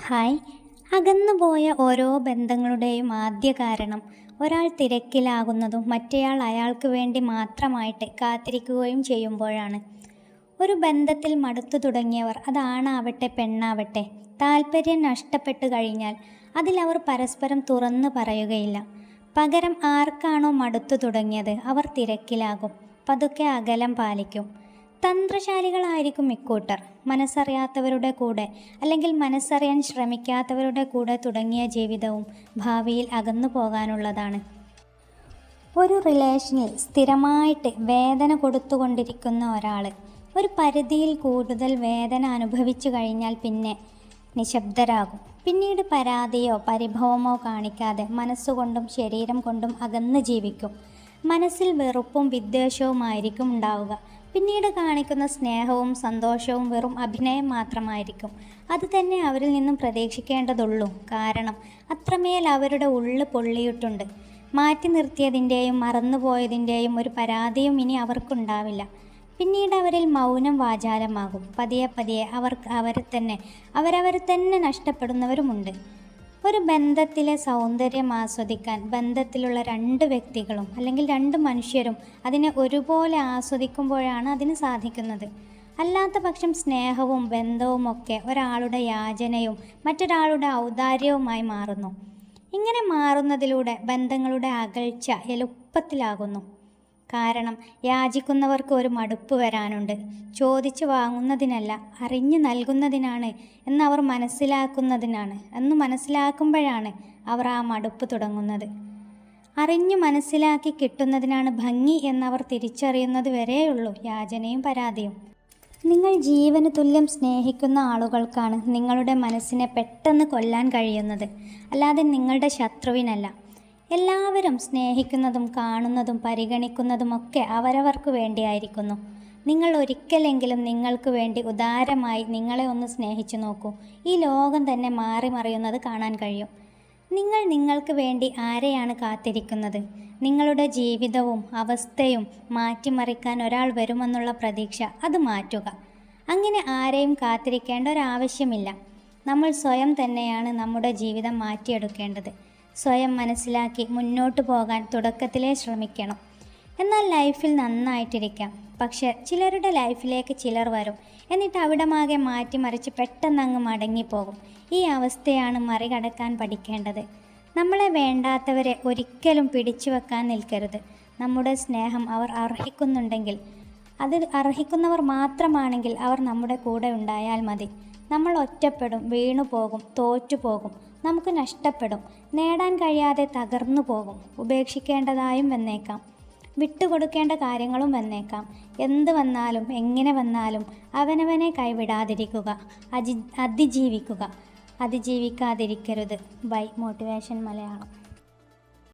Hi. അകന്നുപോയ ഓരോ ബന്ധങ്ങളുടെയും ആദ്യ കാരണം ഒരാൾ തിരക്കിലാകുന്നതും മറ്റേയാൾ അയാൾക്ക് വേണ്ടി മാത്രമായിട്ട് കാത്തിരിക്കുകയും ചെയ്യുമ്പോഴാണ്. ഒരു ബന്ധത്തിൽ മടുത്തു തുടങ്ങിയവർ, അതാണാവട്ടെ പെണ്ണാവട്ടെ, താല്പര്യം നഷ്ടപ്പെട്ടു കഴിഞ്ഞാൽ അതിലവർ പരസ്പരം തുറന്നു പറയുകയില്ല. പകരം ആർക്കാണോ മടുത്തു തുടങ്ങിയത് അവർ തിരക്കിലാകും, പതുക്കെ അകലം പാലിക്കും. തന്ത്രശാലികളായിരിക്കും ഇക്കൂട്ടർ. മനസ്സറിയാത്തവരുടെ കൂടെ അല്ലെങ്കിൽ മനസ്സറിയാൻ ശ്രമിക്കാത്തവരുടെ കൂടെ തുടങ്ങിയ ജീവിതവും ഭാവിയിൽ അകന്നു പോകാനുള്ളതാണ്. ഒരു റിലേഷനിൽ സ്ഥിരമായിട്ട് വേദന കൊടുത്തുകൊണ്ടിരിക്കുന്ന ഒരാൾ ഒരു പരിധിയിൽ കൂടുതൽ വേദന അനുഭവിച്ചു കഴിഞ്ഞാൽ പിന്നെ നിശബ്ദരാകും. പിന്നീട് പരാതിയോ പരിഭവമോ കാണിക്കാതെ മനസ്സുകൊണ്ടും ശരീരം കൊണ്ടും അകന്ന് ജീവിക്കും. മനസ്സിൽ വെറുപ്പും വിദ്വേഷവുമായിരിക്കും ഉണ്ടാവുക. പിന്നീട് കാണിക്കുന്ന സ്നേഹവും സന്തോഷവും വെറും അഭിനയം മാത്രമായിരിക്കും. അത് തന്നെ അവരിൽ നിന്നും പ്രതീക്ഷിക്കേണ്ടതുള്ളൂ. കാരണം അത്രമേൽ അവരുടെ ഉള്ളു പൊള്ളിയിട്ടുണ്ട്. മാറ്റി നിർത്തിയതിൻ്റെയും മറന്നുപോയതിൻ്റെയും ഒരു പരാതിയും ഇനി അവർക്കുണ്ടാവില്ല. പിന്നീട് അവരിൽ മൗനം വാചാലമാകും. പതിയെ പതിയെ അവരവരെ തന്നെ നഷ്ടപ്പെടുന്നവരുമുണ്ട്. ഒരു ബന്ധത്തിലെ സൗന്ദര്യം ആസ്വദിക്കാൻ ബന്ധത്തിലുള്ള രണ്ട് വ്യക്തികളും അല്ലെങ്കിൽ രണ്ട് മനുഷ്യരും അതിനെ ഒരുപോലെ ആസ്വദിക്കുമ്പോഴാണ് അതിന് സാധിക്കുന്നത്. അല്ലാത്ത പക്ഷം സ്നേഹവും ബന്ധവും ഒക്കെ ഒരാളുടെ യാചനയും മറ്റൊരാളുടെ ഔദാര്യവുമായി മാറുന്നു. ഇങ്ങനെ മാറുന്നതിലൂടെ ബന്ധങ്ങളുടെ അകൽച്ച എളുപ്പത്തിലാകുന്നു. കാരണം യാചിക്കുന്നവർക്ക് ഒരു മടുപ്പ് വരാനുണ്ട്. ചോദിച്ചു വാങ്ങുന്നതിനല്ല, അറിഞ്ഞു നൽകുന്നതിനാണ് എന്നവർ മനസ്സിലാക്കുമ്പോഴാണ് അവർ ആ മടുപ്പ് തുടങ്ങുന്നത്. അറിഞ്ഞു മനസ്സിലാക്കി കിട്ടുന്നതിനാണ് ഭംഗി എന്നവർ തിരിച്ചറിയുന്നത് വരെയുള്ളൂ യാചനയും പരാതിയും. നിങ്ങൾ ജീവന് തുല്യം സ്നേഹിക്കുന്ന ആളുകൾക്കാണ് നിങ്ങളുടെ മനസ്സിനെ പെട്ടെന്ന് കൊല്ലാൻ കഴിയുന്നത്, അല്ലാതെ നിങ്ങളുടെ ശത്രുവിനല്ല. എല്ലാവരും സ്നേഹിക്കുന്നതും കാണുന്നതും പരിഗണിക്കുന്നതുമൊക്കെ അവരവർക്ക് വേണ്ടിയായിരിക്കുന്നു. നിങ്ങൾ ഒരിക്കലെങ്കിലും നിങ്ങൾക്ക് വേണ്ടി ഉദാരമായി നിങ്ങളെ ഒന്ന് സ്നേഹിച്ചു നോക്കൂ. ഈ ലോകം തന്നെ മാറി മറിയുന്നത് കാണാൻ കഴിയും. നിങ്ങൾ നിങ്ങൾക്ക് വേണ്ടി ആരെയാണ് കാത്തിരിക്കുന്നത്? നിങ്ങളുടെ ജീവിതവും അവസ്ഥയും മാറ്റിമറിക്കാൻ ഒരാൾ വരുമെന്നുള്ള പ്രതീക്ഷ അത് മാറ്റുക. അങ്ങനെ ആരെയും കാത്തിരിക്കേണ്ട ഒരാവശ്യമില്ല. നമ്മൾ സ്വയം തന്നെയാണ് നമ്മുടെ ജീവിതം മാറ്റിയെടുക്കേണ്ടത്. സ്വയം മനസ്സിലാക്കി മുന്നോട്ട് പോകാൻ തുടക്കത്തിലേ ശ്രമിക്കണം. എന്നാൽ ലൈഫിൽ നന്നായിട്ടിരിക്കാം. പക്ഷെ ചിലരുടെ ലൈഫിലേക്ക് ചിലർ വരും, എന്നിട്ട് അവിടമാകെ മാറ്റിമറിച്ച് പെട്ടെന്നങ്ങ് മടങ്ങിപ്പോകും. ഈ അവസ്ഥയാണ് മറികടക്കാൻ പഠിക്കേണ്ടത്. നമ്മളെ വേണ്ടാത്തവരെ ഒരിക്കലും പിടിച്ചു വെക്കാൻ നിൽക്കരുത്. നമ്മുടെ സ്നേഹം അവർ അർഹിക്കുന്നുണ്ടെങ്കിൽ, അത് അർഹിക്കുന്നവർ മാത്രമാണെങ്കിൽ അവർ നമ്മുടെ കൂടെ ഉണ്ടായാൽ മതി. നമ്മൾ ഒറ്റപ്പെടും, വീണുപോകും, തോറ്റുപോകും, നമുക്ക് നഷ്ടപ്പെടും, നേടാൻ കഴിയാതെ തകർന്നു പോകും. ഉപേക്ഷിക്കേണ്ടതായും വന്നേക്കാം, വിട്ടുകൊടുക്കേണ്ട കാര്യങ്ങളും വന്നേക്കാം. എന്ത് വന്നാലും എങ്ങനെ വന്നാലും അവനവനെ കൈവിടാതിരിക്കുക, അതിജീവിക്കാതിരിക്കരുത്. By motivation Malayalam.